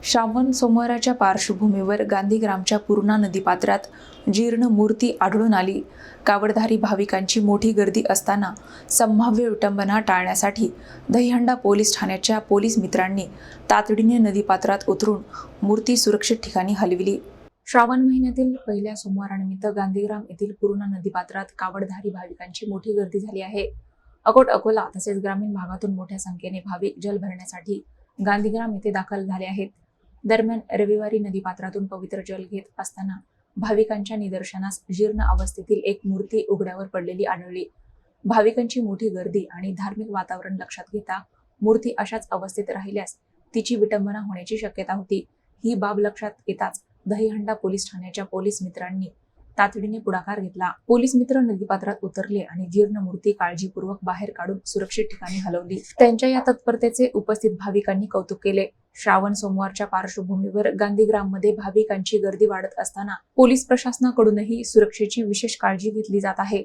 श्रावण सोमवाराच्या पार्श्वभूमीवर गांधीग्रामच्या पूर्णा नदीपात्रात जीर्ण मूर्ती आढळून आली। कावडधारी भाविकांची मोठी गर्दी असताना संभाव्य विटंबना टाळण्यासाठी दहीहंडा पोलीस ठाण्याच्या पोलीस मित्रांनी तातडीने नदीपात्रात उतरून मूर्ती सुरक्षित ठिकाणी हलविली। श्रावण महिन्यातील पहिल्या सोमवारानिमित्त गांधीग्राम येथील पूर्णा नदीपात्रात कावडधारी भाविकांची मोठी गर्दी झाली आहे। अकोट, अकोला तसेच ग्रामीण भागातून मोठ्या संख्येने भाविक जल भरण्यासाठी गांधीग्राम येथे दाखल झाले आहेत। दरम्यान रविवारी नदीपात्रातून पवित्र जल घेत असताना भाविकांच्या निदर्शनास जीर्ण अवस्थेतील एक मूर्ती उघड्यावर पडलेली आढळली। भाविकांची मोठी गर्दी आणि धार्मिक वातावरण लक्षात घेता मूर्ती अशाच अवस्थेत राहिल्यास तिची विटंबना होण्याची शक्यता होती। ही बाब लक्षात येताच दहीहंडा पोलीस ठाण्याच्या पोलीस मित्रांनी तातडीने पुढाकार घेतला। पोलीस मित्र नदीपात्रात उतरले आणि जीर्ण मूर्ती काळजीपूर्वक बाहेर काढून सुरक्षित ठिकाणी हलवली। त्यांच्या या तत्परतेचे उपस्थित भाविकांनी कौतुक केले। श्रावण सोमवारच्या पार्श्वभूमीवर गांधीग्राममध्ये भाविकांची गर्दी वाढत असताना पोलीस प्रशासनाकडूनही सुरक्षेची विशेष काळजी घेतली जात आहे।